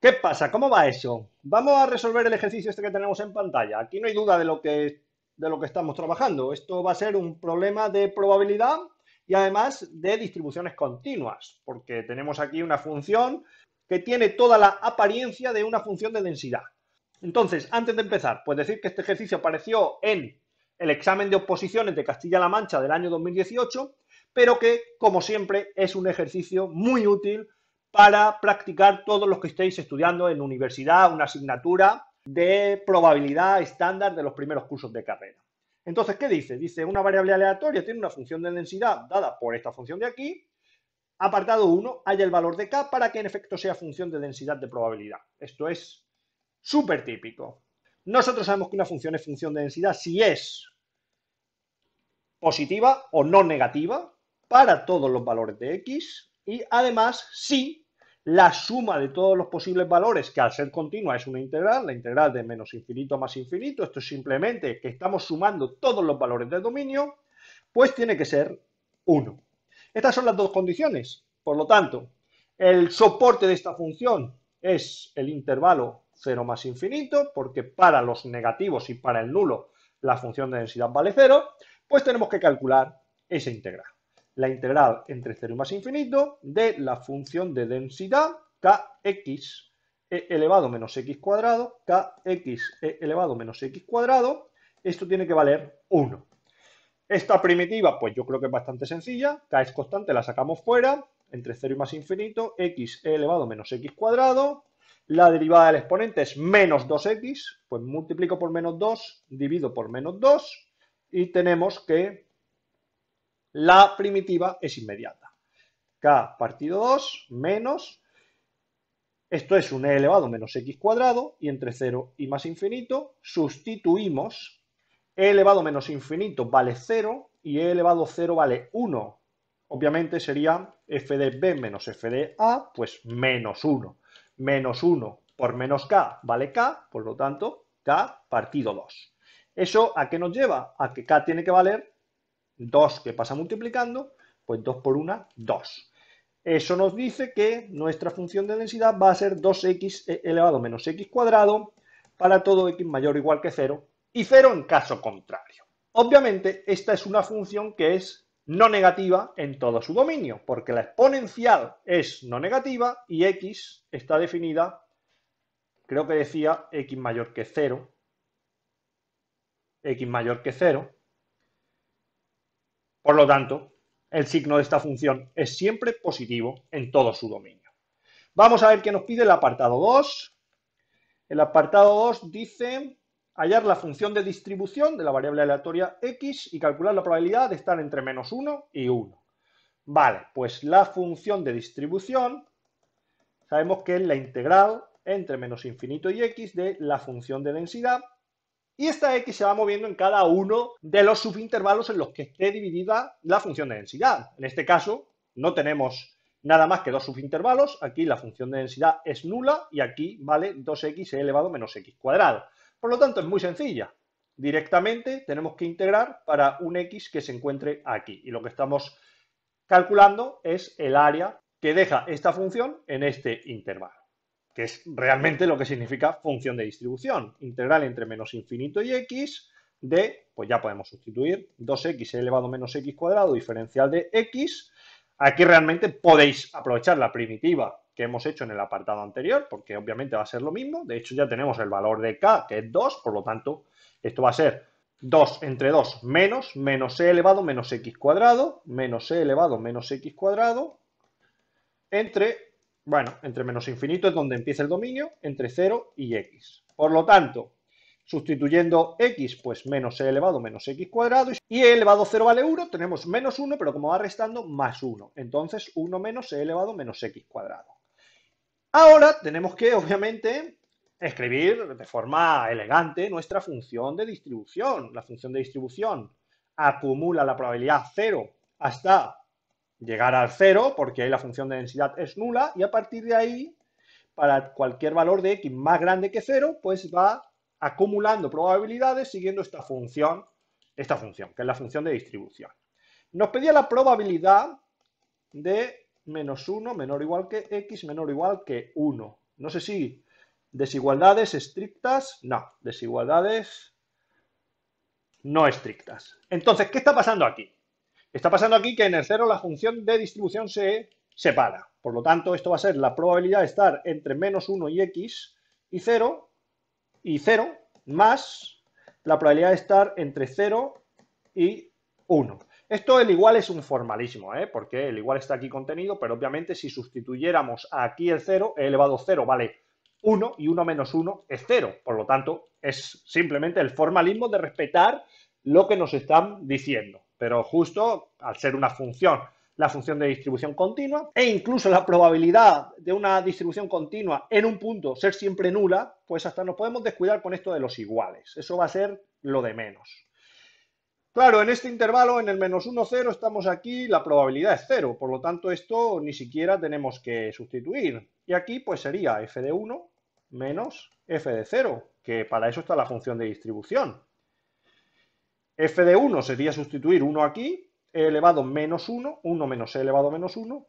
¿Qué pasa? ¿Cómo va eso? Vamos a resolver el ejercicio este que tenemos en pantalla. Aquí no hay duda de lo que estamos trabajando. Esto va a ser un problema de probabilidad y además de distribuciones continuas, porque tenemos aquí una función que tiene toda la apariencia de una función de densidad. Entonces, antes de empezar, pues decir que este ejercicio apareció en el examen de oposiciones de Castilla-La Mancha del año 2018, pero que, como siempre, es un ejercicio muy útil para practicar todos los que estéis estudiando en universidad, una asignatura de probabilidad estándar de los primeros cursos de carrera. Entonces, ¿qué dice? Dice, una variable aleatoria tiene una función de densidad dada por esta función de aquí. Apartado 1, haya el valor de k para que en efecto sea función de densidad de probabilidad. Esto es súper típico. Nosotros sabemos que una función es función de densidad si es positiva o no negativa para todos los valores de x y además si la suma de todos los posibles valores, que al ser continua es una integral, la integral de menos infinito a más infinito, esto es simplemente que estamos sumando todos los valores del dominio, pues tiene que ser 1. Estas son las dos condiciones. Por lo tanto, el soporte de esta función es el intervalo 0 más infinito, porque para los negativos y para el nulo la función de densidad vale 0, pues tenemos que calcular esa integral. La integral entre 0 y más infinito de la función de densidad kx e elevado menos x cuadrado, kx e elevado menos x cuadrado, esto tiene que valer 1. Esta primitiva, pues yo creo que es bastante sencilla, k es constante, la sacamos fuera, entre 0 y más infinito, x e elevado menos x cuadrado, la derivada del exponente es menos 2x, pues multiplico por menos 2, divido por menos 2, y tenemos que la primitiva es inmediata. K partido 2 menos, esto es un e elevado menos x cuadrado, y entre 0 y más infinito sustituimos e elevado menos infinito vale 0 y e elevado 0 vale 1. Obviamente sería f de b menos f de a, pues menos 1. Menos 1 por menos k vale k, por lo tanto, k partido 2. ¿Eso a qué nos lleva? A que k tiene que valer 2 que pasa multiplicando, pues 2 por 1, 2. Eso nos dice que nuestra función de densidad va a ser 2x elevado menos x cuadrado para todo x mayor o igual que 0 y 0 en caso contrario. Obviamente, esta es una función que es no negativa en todo su dominio, porque la exponencial es no negativa y x está definida, creo que decía x mayor que 0, x mayor que 0. Por lo tanto, el signo de esta función es siempre positivo en todo su dominio. Vamos a ver qué nos pide el apartado 2. El apartado 2 dice hallar la función de distribución de la variable aleatoria x y calcular la probabilidad de estar entre menos 1 y 1. Vale, pues la función de distribución sabemos que es la integral entre menos infinito y x de la función de densidad, y esta x se va moviendo en cada uno de los subintervalos en los que esté dividida la función de densidad. En este caso no tenemos nada más que dos subintervalos, aquí la función de densidad es nula y aquí vale 2x elevado menos x cuadrado. Por lo tanto es muy sencilla. Directamente tenemos que integrar para un x que se encuentre aquí, y lo que estamos calculando es el área que deja esta función en este intervalo, que es realmente lo que significa función de distribución. Integral entre menos infinito y x de, pues ya podemos sustituir, 2x elevado menos x cuadrado diferencial de x. Aquí realmente podéis aprovechar la primitiva que hemos hecho en el apartado anterior, porque obviamente va a ser lo mismo. De hecho, ya tenemos el valor de k, que es 2, por lo tanto, esto va a ser 2 entre 2 menos e elevado menos x cuadrado, menos e elevado menos x cuadrado, entre menos infinito es donde empieza el dominio, entre 0 y x. Por lo tanto, sustituyendo x, pues menos e elevado menos x cuadrado, y e elevado 0 vale 1, tenemos menos 1, pero como va restando, más 1. Entonces, 1 menos e elevado menos x cuadrado. Ahora tenemos que, obviamente, escribir de forma elegante nuestra función de distribución. La función de distribución acumula la probabilidad 0 hasta llegar al 0, porque ahí la función de densidad es nula, y a partir de ahí, para cualquier valor de x más grande que 0, pues va acumulando probabilidades siguiendo esta función, que es la función de distribución. Nos pedía la probabilidad de menos 1 menor o igual que x menor o igual que 1. No sé si desigualdades estrictas, no, desigualdades no estrictas. Entonces, ¿qué está pasando aquí? Está pasando aquí que en el 0 la función de distribución se separa. Por lo tanto, esto va a ser la probabilidad de estar entre menos 1 y x y 0 más la probabilidad de estar entre 0 y 1. Esto el igual es un formalismo, porque el igual está aquí contenido, pero obviamente si sustituyéramos aquí el 0, e elevado a 0 vale 1 y 1 menos 1 es 0. Por lo tanto, es simplemente el formalismo de respetar lo que nos están diciendo. Pero justo al ser una función, la función de distribución continua, e incluso la probabilidad de una distribución continua en un punto ser siempre nula, pues hasta nos podemos descuidar con esto de los iguales. Eso va a ser lo de menos. Claro, en este intervalo, en el menos 1, 0, estamos aquí, la probabilidad es 0, por lo tanto esto ni siquiera tenemos que sustituir. Y aquí pues sería f de 1 menos f de 0, que para eso está la función de distribución. F de 1 sería sustituir 1 aquí, e elevado menos 1, 1 menos e elevado menos 1,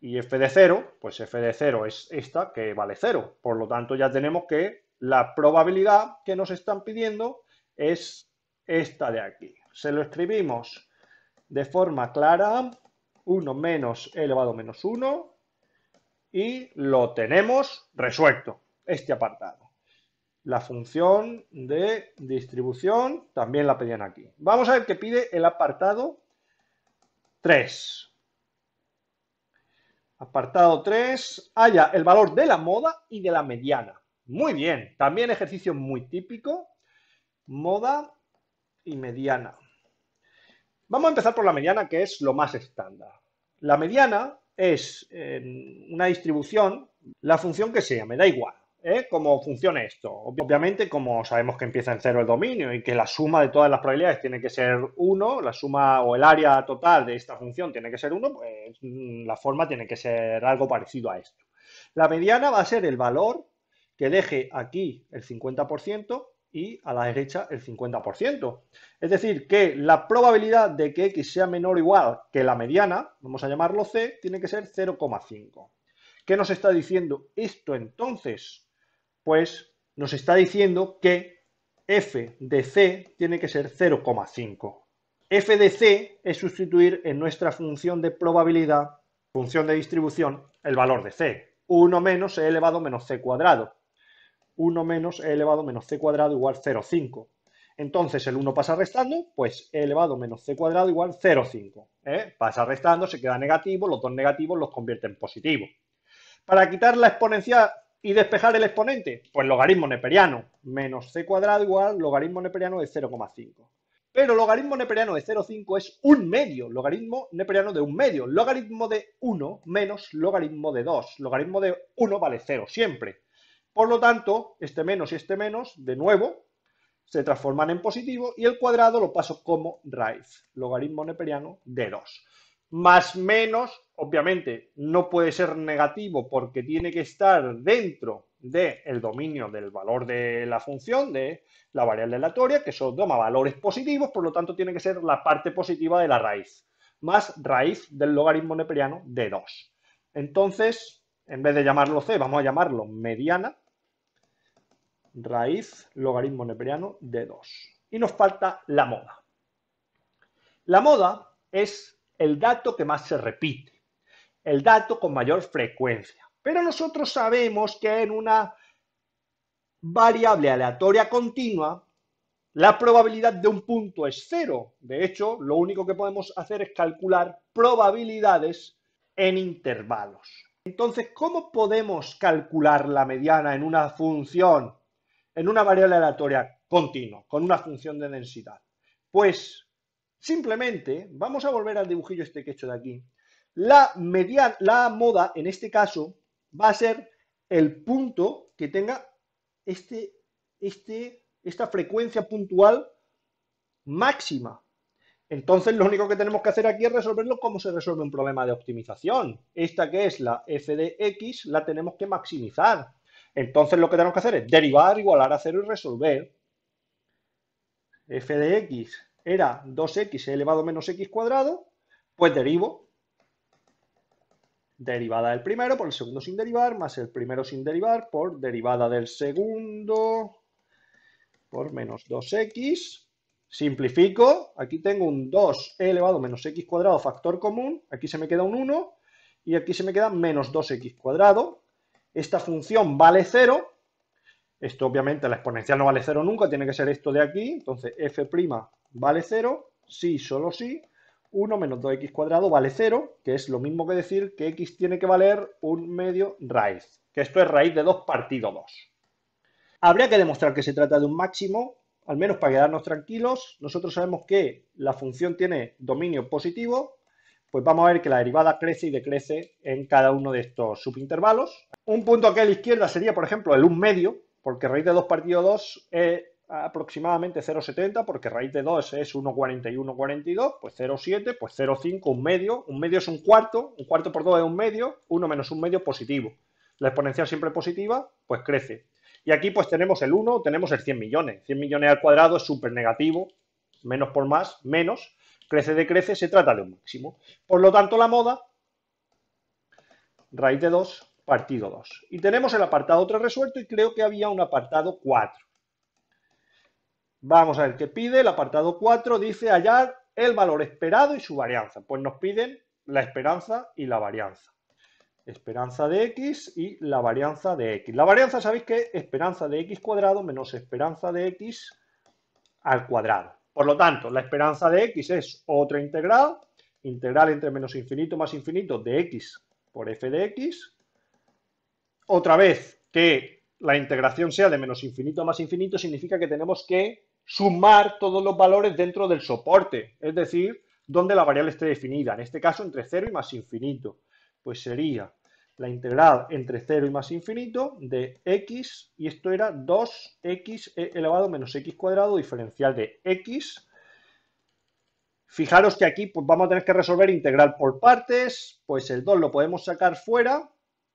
y f de 0, pues f de 0 es esta, que vale 0. Por lo tanto ya tenemos que la probabilidad que nos están pidiendo es esta de aquí. Se lo escribimos de forma clara, 1 menos e elevado menos 1, y lo tenemos resuelto, este apartado. La función de distribución también la pedían aquí. Vamos a ver qué pide el apartado 3. Apartado 3, halla el valor de la moda y de la mediana. Muy bien, también ejercicio muy típico, moda y mediana. Vamos a empezar por la mediana, que es lo más estándar. La mediana es una distribución, la función que sea, me da igual, cómo funcione esto. Obviamente, como sabemos que empieza en 0 el dominio y que la suma de todas las probabilidades tiene que ser 1, la suma o el área total de esta función tiene que ser 1, pues la forma tiene que ser algo parecido a esto. La mediana va a ser el valor que deje aquí el 50% y a la derecha el 50%. Es decir, que la probabilidad de que x sea menor o igual que la mediana, vamos a llamarlo c, tiene que ser 0,5. ¿Qué nos está diciendo esto entonces? Pues nos está diciendo que f de c tiene que ser 0,5. F de c es sustituir en nuestra función de probabilidad, función de distribución, el valor de c. 1 menos e elevado menos c cuadrado. 1 menos e elevado menos c cuadrado igual 0,5. Entonces el 1 pasa restando, pues e elevado menos c cuadrado igual 0,5. Pasa restando, se queda negativo, los dos negativos los convierte en positivo. Para quitar la exponencial y despejar el exponente, pues logaritmo neperiano, menos c cuadrado igual logaritmo neperiano de 0,5. Pero logaritmo neperiano de 0,5 es un medio, logaritmo neperiano de un medio, logaritmo de 1 menos logaritmo de 2. Logaritmo de 1 vale 0 siempre. Por lo tanto, este menos y este menos, de nuevo, se transforman en positivo y el cuadrado lo paso como raíz, logaritmo neperiano de 2. Más menos, obviamente, no puede ser negativo porque tiene que estar dentro del dominio del valor de la función, de la variable aleatoria, que eso toma valores positivos, por lo tanto tiene que ser la parte positiva de la raíz, más raíz del logaritmo neperiano de 2. Entonces, en vez de llamarlo c, vamos a llamarlo mediana, raíz logaritmo neperiano de 2. Y nos falta la moda. La moda es el dato que más se repite, el dato con mayor frecuencia. Pero nosotros sabemos que en una variable aleatoria continua, la probabilidad de un punto es 0. De hecho, lo único que podemos hacer es calcular probabilidades en intervalos. Entonces, ¿cómo podemos calcular la mediana en una función, en una variable aleatoria continua, con una función de densidad? Pues simplemente, vamos a volver al dibujillo este que he hecho de aquí. La moda, en este caso, va a ser el punto que tenga esta frecuencia puntual máxima. Entonces, lo único que tenemos que hacer aquí es resolverlo como se resuelve un problema de optimización. Esta que es la f de x, la tenemos que maximizar. Entonces, lo que tenemos que hacer es derivar, igualar a 0 y resolver. F de x era 2x elevado a menos x cuadrado, pues derivo. derivada del primero por el segundo sin derivar, más el primero sin derivar por derivada del segundo por menos 2x. Simplifico, aquí tengo un 2e elevado menos x cuadrado factor común, aquí se me queda un 1 y aquí se me queda menos 2x cuadrado. Esta función vale 0, esto obviamente la exponencial no vale 0 nunca, tiene que ser esto de aquí, entonces f' vale 0, sí, solo sí, 1 menos 2x cuadrado vale 0, que es lo mismo que decir que x tiene que valer un medio raíz, que esto es raíz de 2 partido 2. Habría que demostrar que se trata de un máximo, al menos para quedarnos tranquilos. Nosotros sabemos que la función tiene dominio positivo, pues vamos a ver que la derivada crece y decrece en cada uno de estos subintervalos. Un punto aquí a la izquierda sería, por ejemplo, el 1 medio, porque raíz de 2 partido 2 es aproximadamente 0,70, porque raíz de 2 es 1,40 y 1,42, pues 0,7, pues 0,5, un medio es un cuarto por 2 es un medio, 1 menos un medio positivo. La exponencial siempre positiva, pues crece. Y aquí pues tenemos el 1, tenemos el 100 millones. 100 millones al cuadrado es súper negativo, menos por más, menos, crece decrece, se trata de un máximo. Por lo tanto, la moda, raíz de 2 partido 2. Y tenemos el apartado 3 resuelto y creo que había un apartado 4. Vamos a ver qué pide. El apartado 4 dice hallar el valor esperado y su varianza. Pues nos piden la esperanza y la varianza. Esperanza de x y la varianza de x. La varianza, sabéis que es esperanza de x cuadrado menos esperanza de x al cuadrado. Por lo tanto, la esperanza de x es otra integral, integral entre menos infinito más infinito de x por f de x. Otra vez que la integración sea de menos infinito a más infinito significa que tenemos que sumar todos los valores dentro del soporte, es decir, donde la variable esté definida, en este caso entre 0 y más infinito. Pues sería la integral entre 0 y más infinito de x, y esto era 2x elevado menos x cuadrado diferencial de x. Fijaros que aquí pues vamos a tener que resolver integral por partes, pues el 2 lo podemos sacar fuera,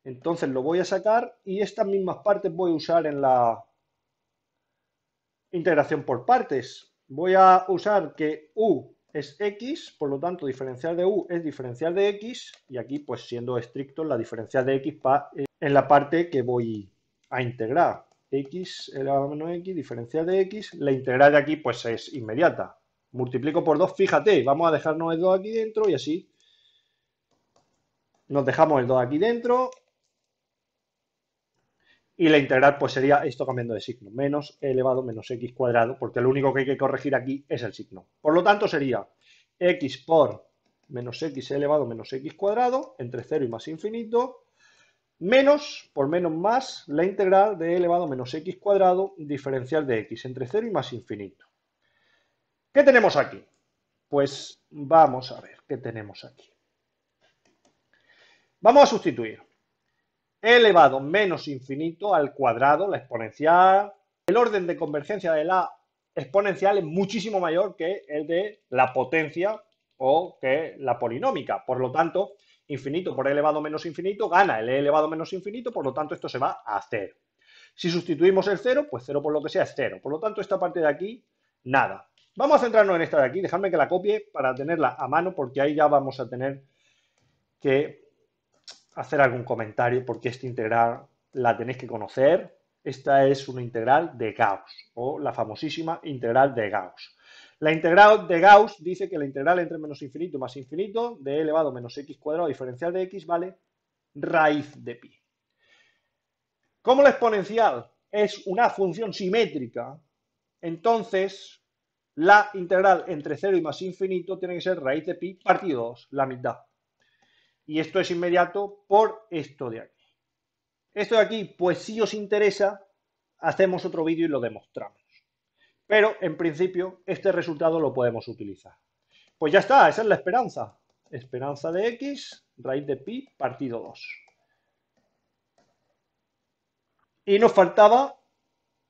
entonces lo voy a sacar y estas mismas partes voy a usar en la integración por partes. Voy a usar que u es x, por lo tanto diferencial de u es diferencial de x, y aquí pues siendo estricto la diferencial de x va en la parte que voy a integrar. X elevado a menos x, diferencial de x, la integral de aquí pues es inmediata. Multiplico por 2, fíjate, vamos a dejarnos el 2 aquí dentro y así nos dejamos el 2 aquí dentro. Y la integral pues sería esto cambiando de signo, menos e elevado menos x cuadrado, porque lo único que hay que corregir aquí es el signo. Por lo tanto sería x por menos x elevado menos x cuadrado, entre 0 y más infinito, menos, por menos más, la integral de e elevado menos x cuadrado, diferencial de x, entre 0 y más infinito. ¿Qué tenemos aquí? Pues vamos a ver qué tenemos aquí. Vamos a sustituir e elevado menos infinito al cuadrado, la exponencial. El orden de convergencia de la exponencial es muchísimo mayor que el de la potencia o que la polinómica. Por lo tanto, infinito por e elevado menos infinito gana el e elevado menos infinito, por lo tanto esto se va a 0. Si sustituimos el 0, pues 0 por lo que sea es 0. Por lo tanto, esta parte de aquí, nada. Vamos a centrarnos en esta de aquí, dejadme que la copie para tenerla a mano, porque ahí ya vamos a tener que hacer algún comentario, porque esta integral la tenéis que conocer. Esta es una integral de Gauss, o la famosísima integral de Gauss. La integral de Gauss dice que la integral entre menos infinito más infinito de e elevado menos x cuadrado diferencial de x vale raíz de pi. Como la exponencial es una función simétrica, entonces la integral entre 0 y más infinito tiene que ser raíz de pi partido 2, la mitad. Y esto es inmediato por esto de aquí. Esto de aquí, pues si os interesa, hacemos otro vídeo y lo demostramos. Pero en principio este resultado lo podemos utilizar. Pues ya está, esa es la esperanza. Esperanza de x, raíz de pi partido 2. Y nos faltaba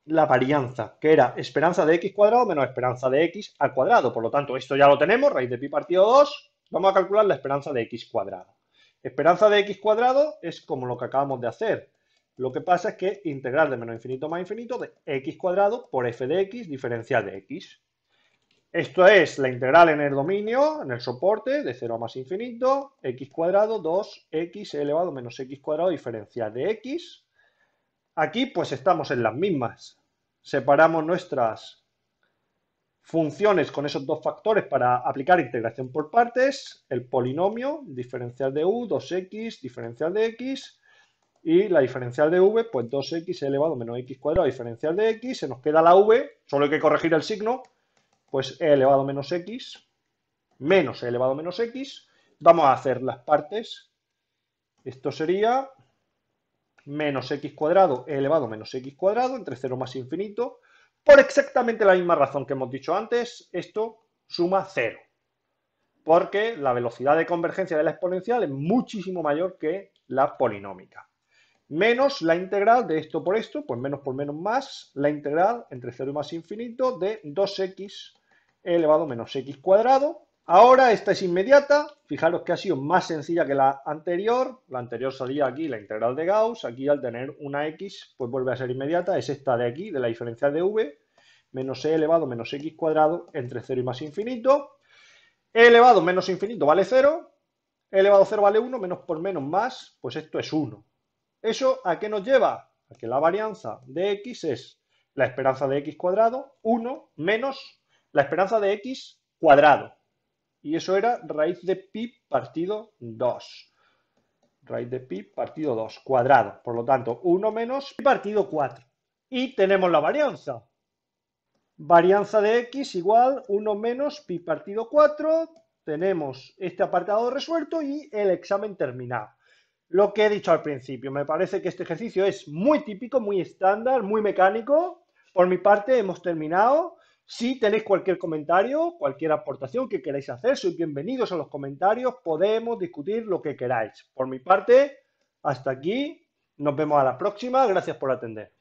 la varianza, que era esperanza de x cuadrado menos esperanza de x al cuadrado. Por lo tanto, esto ya lo tenemos, raíz de pi partido 2. Vamos a calcular la esperanza de x cuadrado. Esperanza de x cuadrado es como lo que acabamos de hacer. Lo que pasa es que integral de menos infinito más infinito de x cuadrado por f de x diferencial de x. Esto es la integral en el dominio, en el soporte, de 0 a más infinito, x cuadrado 2x elevado menos x cuadrado diferencial de x. Aquí pues estamos en las mismas. Separamos nuestras funciones con esos dos factores para aplicar integración por partes, el polinomio, diferencial de u, 2x, diferencial de x, y la diferencial de v, pues 2x elevado menos x cuadrado, diferencial de x, se nos queda la v, solo hay que corregir el signo, pues e elevado menos x, menos e elevado menos x, vamos a hacer las partes, esto sería menos x cuadrado e elevado menos x cuadrado, entre 0 más infinito, por exactamente la misma razón que hemos dicho antes, esto suma 0, porque la velocidad de convergencia de la exponencial es muchísimo mayor que la polinómica. Menos la integral de esto por esto, pues menos por menos más, la integral entre 0 y más infinito de 2x elevado menos x cuadrado. Ahora esta es inmediata, fijaros que ha sido más sencilla que la anterior salía aquí la integral de Gauss, aquí al tener una x pues vuelve a ser inmediata, es esta de aquí, de la diferencial de v, menos e elevado menos x cuadrado entre 0 y más infinito, e elevado menos infinito vale 0, e elevado a 0 vale 1, menos por menos más, pues esto es 1. ¿Eso a qué nos lleva? A que la varianza de x es la esperanza de x cuadrado, 1, menos la esperanza de x cuadrado. Y eso era raíz de pi partido 2. Raíz de pi partido 2, cuadrado. Por lo tanto, 1 menos pi partido 4. Y tenemos la varianza. Varianza de x igual 1 menos pi partido 4. Tenemos este apartado resuelto y el examen terminado. Lo que he dicho al principio, me parece que este ejercicio es muy típico, muy estándar, muy mecánico. Por mi parte hemos terminado. Si tenéis cualquier comentario, cualquier aportación que queráis hacer, sois bienvenidos a los comentarios, podemos discutir lo que queráis. Por mi parte, hasta aquí, nos vemos a la próxima, gracias por atender.